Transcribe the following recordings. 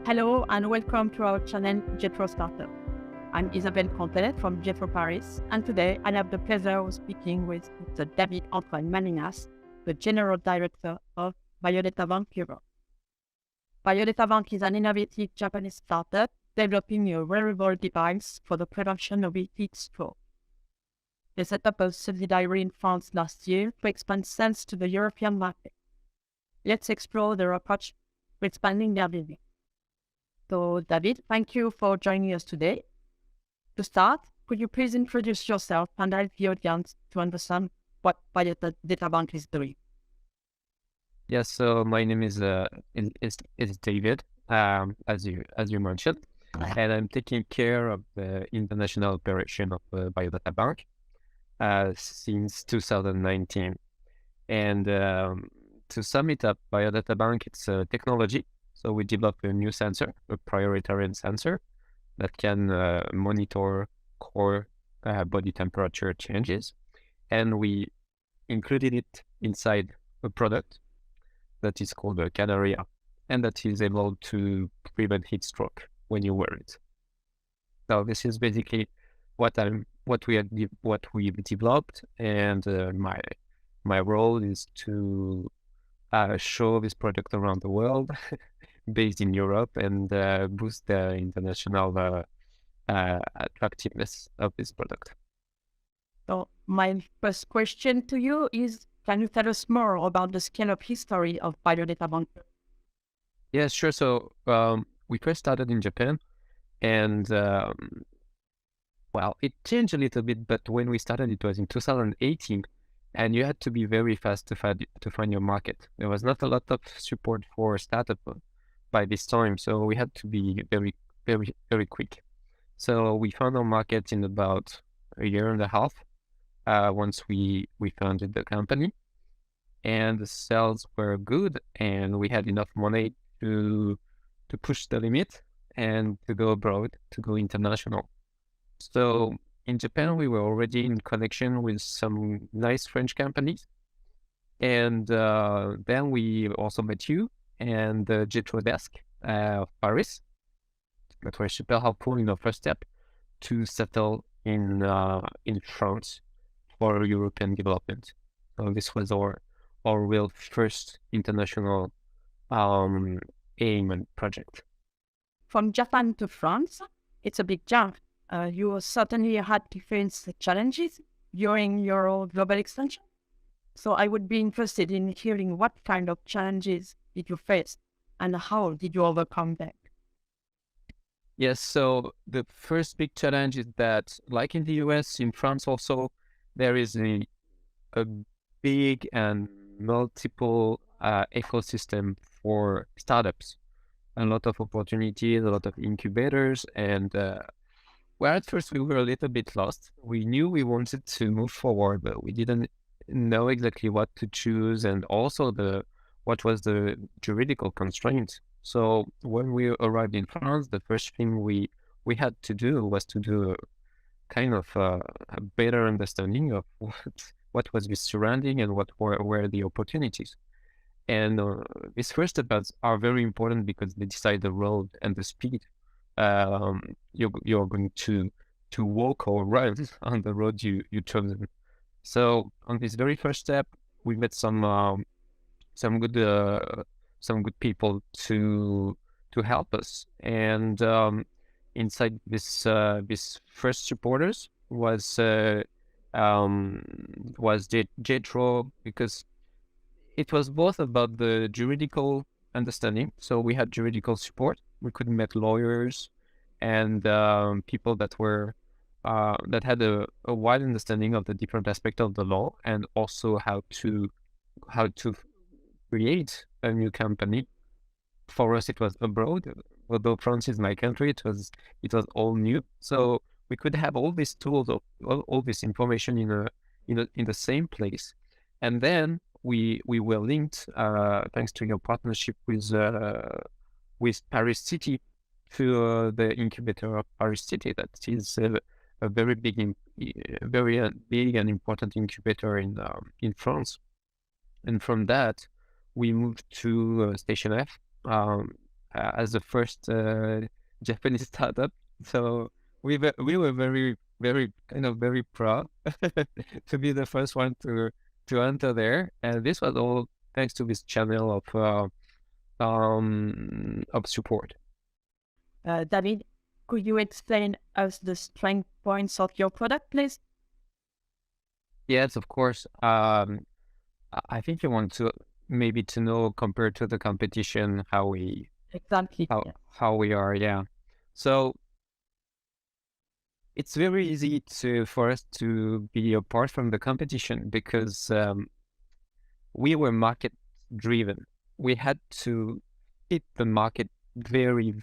Hello and welcome to our channel Jetro Startup. I'm Isabelle Cantelet from Jetro Paris, and today I have the pleasure of speaking with Mr. David Antoine Malinas, the General Director of Biodata Bank Europe. Biodata Bank is an innovative Japanese startup developing a wearable device for the prevention of heatstroke. They set up a subsidiary in France last year to expand sales to the European market. Let's explore their approach to expanding their business. So, David, thank you for joining us today. To start, could you please introduce yourself and help the audience to understand what Biodata Bank is doing? Yes, so my name is David, as you mentioned, and I'm taking care of the international operation of Biodata Bank since 2019. And to sum it up, Biodata Bank, it's a technology. So we developed a new sensor, a prioritarian sensor that can monitor core body temperature changes. And we included it inside a product that is called a Canaria, and that is able to prevent heat stroke when you wear it. So this is basically what we've developed, and my role is to show this product around the world, based in Europe, and boost the international attractiveness of this product. So, my first question to you is, can you tell us more about the scale of history of Biodata Bank? Yeah, sure. So we first started in Japan, and it changed a little bit, but when we started, it was in 2018, and you had to be very fast to find your market. There was not a lot of support for startup by this time, so we had to be very, very, very quick. So we found our market in about a year and a half once we founded the company, and the sales were good, and we had enough money to push the limit and to go abroad, to go international. So in Japan, we were already in connection with some nice French companies. And then we also met you and the Jetro desk of Paris, that were super helpful in our first step to settle in France for European development. So this was our real first international aim and project. From Japan to France, it's a big jump. You certainly had to face challenges during your global expansion. So I would be interested in hearing what kind of challenges did you face and how did you overcome them? Yes, so the first big challenge is that, like in the US, in France also, there is a big and multiple ecosystem for startups. A lot of opportunities, a lot of incubators, and at first we were a little bit lost. We knew we wanted to move forward, but we didn't know exactly what to choose, and also what was the juridical constraint. So when we arrived in France, the first thing we had to do was to do a kind of a better understanding of what was the surrounding and what were the opportunities. And these first steps are very important because they decide the road and the speed you're going to walk or run on the road you chosen. So on this very first step, we met some good people to help us. And inside this first supporters was Jetro, because it was both about the juridical understanding. So we had juridical support. We could meet lawyers and people that were that had a wide understanding of the different aspects of the law, and also how to create a new company. For us, it was abroad. Although France is my country, it was all new. So we could have all these tools, all this information in the same place. And then we were linked, thanks to your partnership with Paris City, to the incubator of Paris City. That is a very big, very big and important incubator in France. And from that, we moved to Station F, as the first Japanese startup. So we were very kind of very proud to be the first one to enter there, and this was all thanks to this channel of support. David, could you explain us the strength points of your product, please? Yes, of course. I think you want to maybe to know compared to the competition how we Exactly. how Yes. how we are. Yeah. So it's very easy for us to be apart from the competition because we were market driven. We had to hit the market very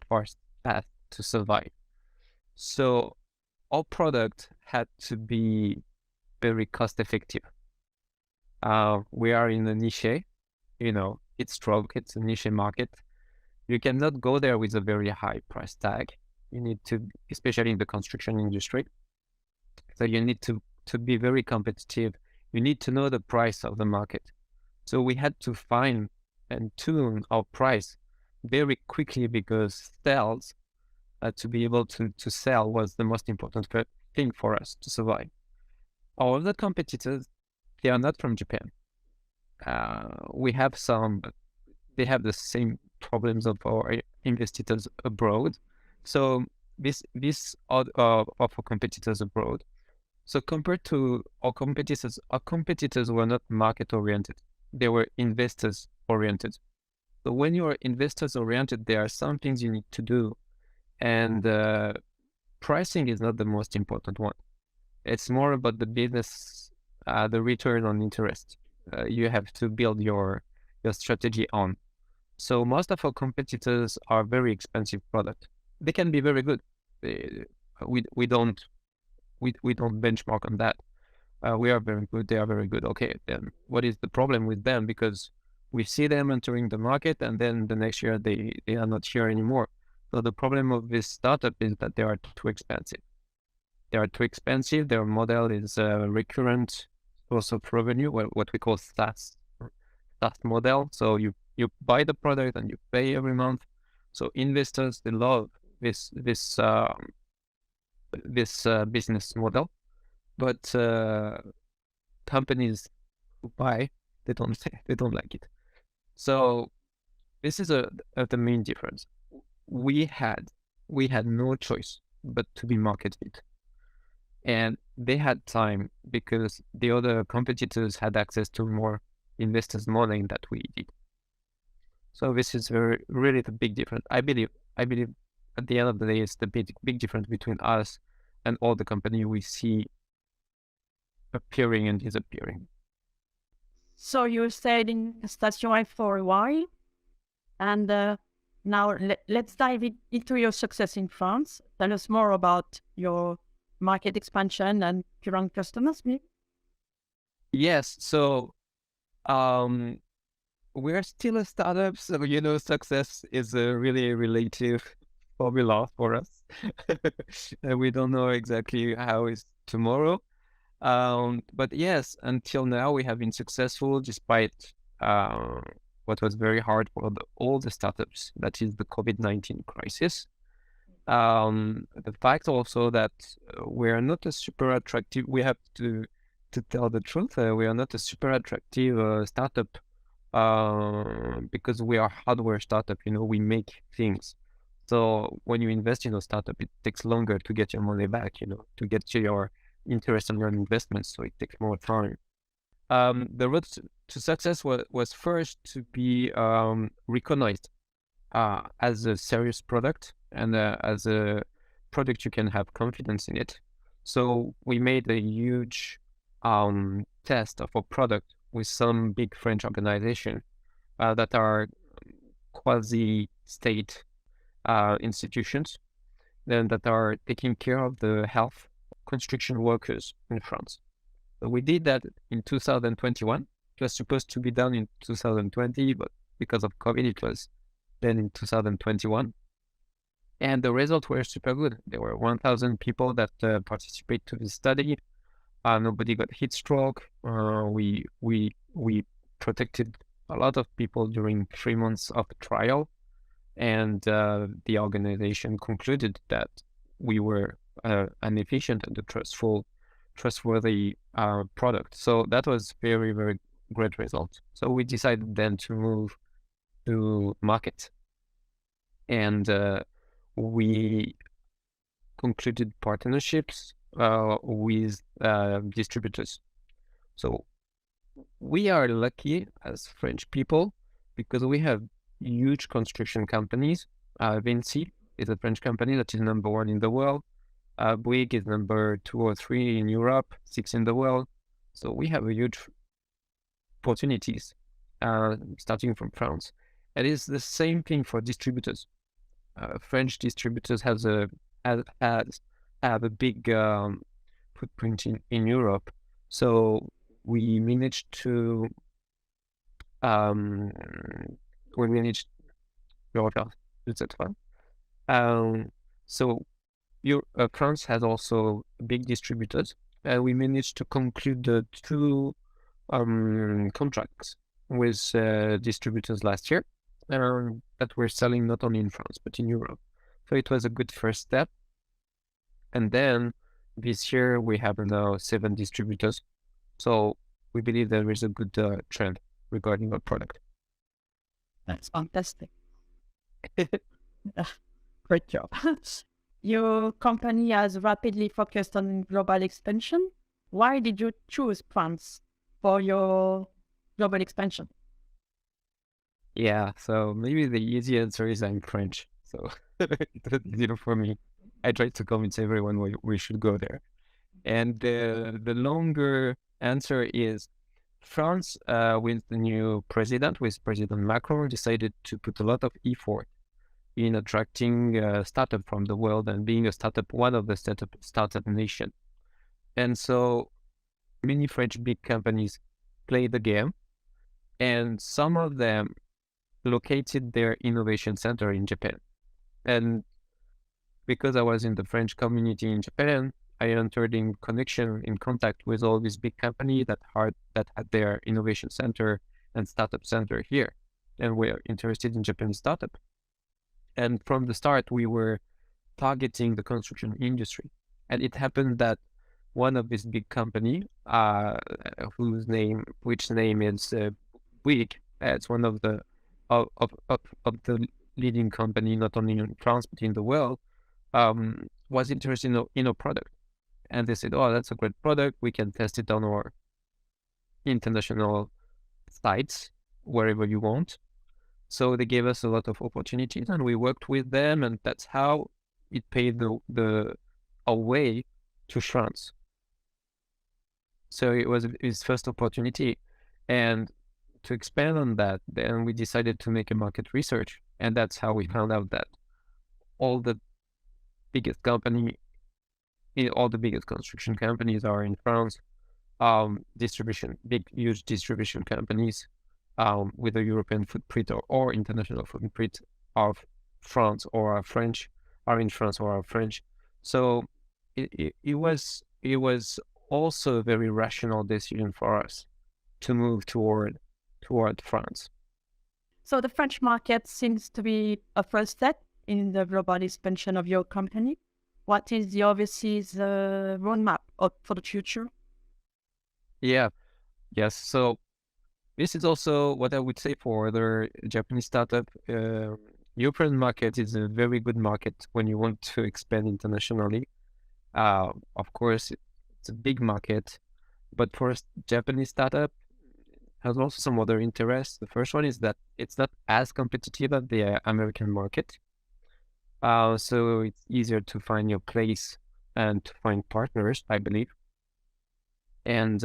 fast to survive. So our product had to be very cost effective. We are in a niche, heatstroke, it's a niche market. You cannot go there with a very high price tag. You need to, especially in the construction industry. So you need to be very competitive. You need to know the price of the market. So we had to find and tune our price very quickly because sales, to be able to sell was the most important thing for us to survive. All of the competitors, they are not from Japan. We have some, but they have the same problems of our investitors abroad. So this of our competitors abroad. So compared to our competitors were not market oriented. They were investors oriented. So when you are investors oriented, there are some things you need to do, and pricing is not the most important one. It's more about the business, the return on interest. You have to build your strategy on. So most of our competitors are very expensive product. They can be very good. We don't benchmark on that. We are very good. They are very good. Okay, then what is the problem with them? Because we see them entering the market, and then the next year they are not here anymore. So the problem of this startup is that they are too expensive. They are too expensive. Their model is a recurrent source of revenue, what we call SaaS model. So you buy the product and you pay every month. So investors, they love this business model, but companies who buy, they don't like it. So this is the main difference. We had no choice but to be market fit. And they had time because the other competitors had access to more investors' money that we did. So this is really the big difference. I believe at the end of the day, it's the big difference between us and all the company we see appearing and disappearing. So you stayed in stationary for a while, and now let's dive into your success in France. Tell us more about your market expansion and current customers, maybe? Yes. So we're still a startup, so success is a really relative formula for us. We don't know exactly how is tomorrow. But yes, until now we have been successful despite what was very hard for all the startups, that is the COVID-19 crisis. The fact also that we are not a super attractive, we have to tell the truth, we are not a super attractive startup because we are hardware startup, we make things. So when you invest in a startup, it takes longer to get your money back, to get to your interest on your investments. So it takes more time. The road to success was first to be recognized as a serious product and as a product you can have confidence in it. So we made a huge test of a product with some big French organization that are quasi-state institutions then that are taking care of the health construction workers in France. So we did that in 2021. It was supposed to be done in 2020, but because of COVID, it was then in 2021. And the results were super good. There were 1,000 people that participated to the study. Nobody got heat stroke. We protected a lot of people during 3 months of the trial. and the organization concluded that we were an efficient and a trustworthy product. So that was very, very great result. So we decided then to move to market, and we concluded partnerships with distributors. So we are lucky as French people because we have huge construction companies. Vinci is a French company that is number 1 in the world. Bouygues is number 2 or 3 in Europe, 6 in the world. So we have a huge opportunities starting from France. And it's the same thing for distributors. French distributors have a big footprint in Europe. So we managed to so France has also big distributors, and we managed to conclude the 2 contracts with distributors last year that were selling not only in France but in Europe. So it was a good first step. And then this year we have now 7 distributors. So we believe there is a good trend regarding our product. That's fantastic. Great job. Your company has rapidly focused on global expansion. Why did you choose France for your global expansion? Yeah, so maybe the easy answer is I'm French. So it was easy for me. I tried to convince everyone we should go there. And the longer answer is France, with the new president, with President Macron, decided to put a lot of effort in attracting startup from the world and being a startup, one of the startup nation. And so many French big companies play the game, and some of them located their innovation center in Japan. And because I was in the French community in Japan, I entered in contact with all these big companies that had their innovation center and startup center here, and were interested in Japanese startup. And from the start, we were targeting the construction industry. And it happened that one of these big company, which name is Bouygues, it's one of the leading company not only in France but in the world, was interested in a product. And they said, "Oh, that's a great product. We can test it on our international sites wherever you want." So they gave us a lot of opportunities, and we worked with them, and that's how it paved our way to France. So it was his first opportunity, and to expand on that, then we decided to make a market research, and that's how we found out that all the biggest construction companies are in France. Huge distribution companies with a European footprint or international footprint of France or are French, are in France or are French. So it was also a very rational decision for us to move toward France. So the French market seems to be a first step in the global expansion of your company. What is the overseas roadmap for the future? Yes. So this is also what I would say for other Japanese startup. European market is a very good market when you want to expand internationally. Of course, it's a big market, but for a Japanese startup, has also some other interests. The first one is that it's not as competitive as the American market. So it's easier to find your place and to find partners, I believe. And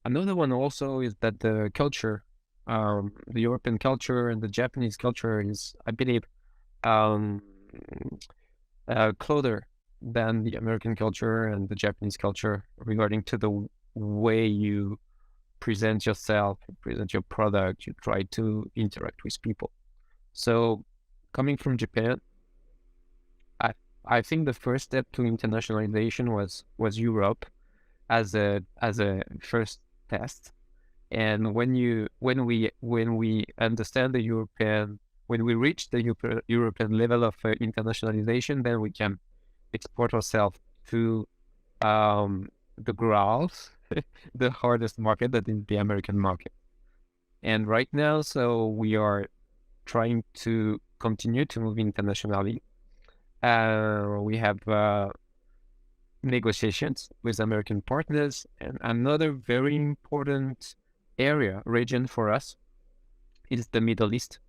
another one also is that the culture, the European culture and the Japanese culture is, I believe, closer than the American culture and the Japanese culture regarding to the way you present yourself, present your product, you try to interact with people. So coming from Japan, I think the first step to internationalization was Europe as a first test. And when we understand the European when we reach the European level of internationalization, then we can export ourselves to the growth, the hardest market, that is the American market. And right now, so we are trying to continue to move internationally. We have negotiations with American partners, and another very important region for us is the Middle East,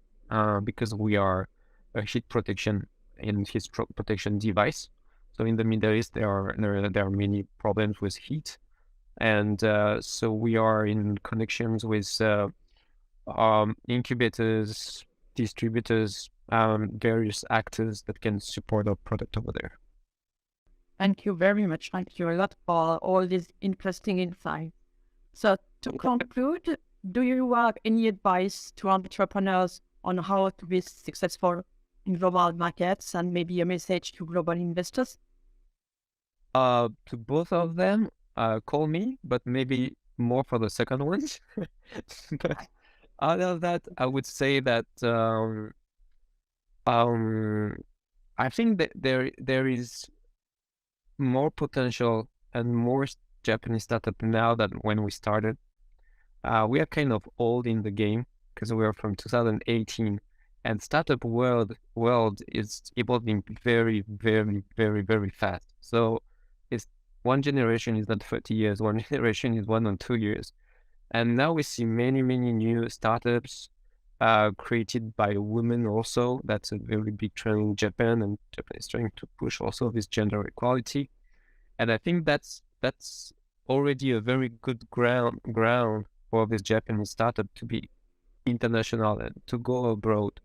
because we are a heat protection and heat stroke protection device. So in the Middle East, there are many problems with heat, and so we are in connections with incubators, distributors, various actors that can support our product over there. Thank you very much. Thank you a lot for all these interesting insights. So to conclude, do you have any advice to entrepreneurs on how to be successful in global markets, and maybe a message to global investors? To both of them, call me, but maybe more for the second one. But out of that, I would say that I think that there is more potential and more Japanese startup now than when we started. We are kind of old in the game because we are from 2018, and startup world is evolving very, very, very, very fast. So it's one generation is not 30 years, one generation is 1 or 2 years. And now we see many, many new startups created by women also. That's a very big trend in Japan, and Japan is trying to push also this gender equality. And I think that's already a very good ground for this Japanese startup to be international and to go abroad.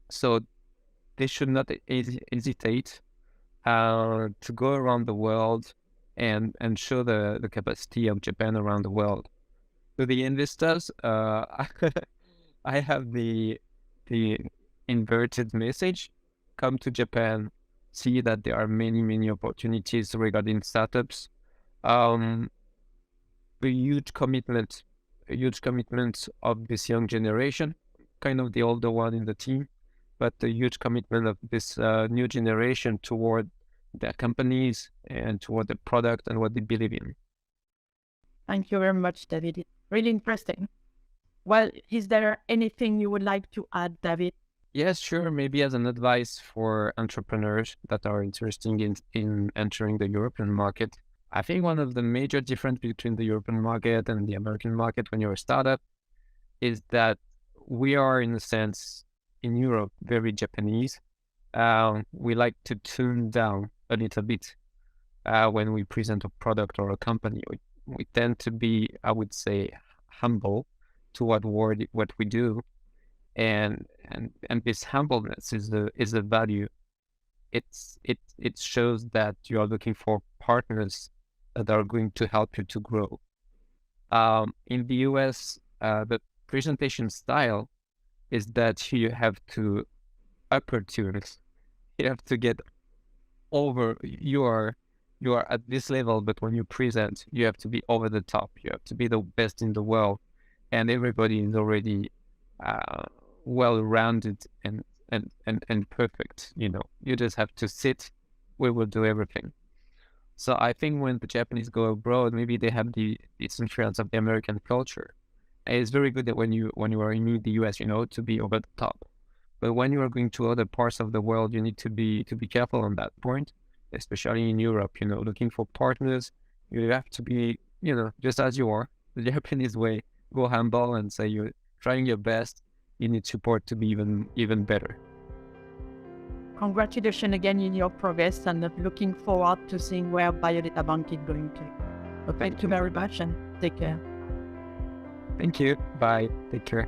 So they should not hesitate to go around the world and show the capacity of Japan around the world. To the investors, I have the inverted message: come to Japan, see that there are many opportunities regarding startups. A huge commitment of this young generation, kind of the older one in the team, but the huge commitment of this new generation toward their companies and toward the product and what they believe in. Thank you very much, David. Really interesting. Well, is there anything you would like to add, David? Yes, sure. Maybe as an advice for entrepreneurs that are interested in entering the European market, I think one of the major difference between the European market and the American market when you're a startup is that we are, in a sense, in Europe, very Japanese. We like to tune down a little bit when we present a product or a company. We tend to be, I would say, humble to what we do, and this humbleness is a value. It shows that you are looking for partners that are going to help you to grow. In the US, the presentation style is that you have to upper tune. You have to get over. You are at this level, but when you present, you have to be over the top. You have to be the best in the world, and everybody is already well-rounded and perfect. You just have to sit. We will do everything. So I think when the Japanese go abroad, maybe they have this influence of the American culture. And it's very good that when you are in the US, to be over the top. But when you are going to other parts of the world, you need to be careful on that point, especially in Europe. Looking for partners, you have to be, just as you are, the Japanese way. Go humble and say you're trying your best. You need support to be even better. Congratulations again in your progress, and looking forward to seeing where Biodata Bank is going to. So thank you very much, and take care. Thank you. Bye. Take care.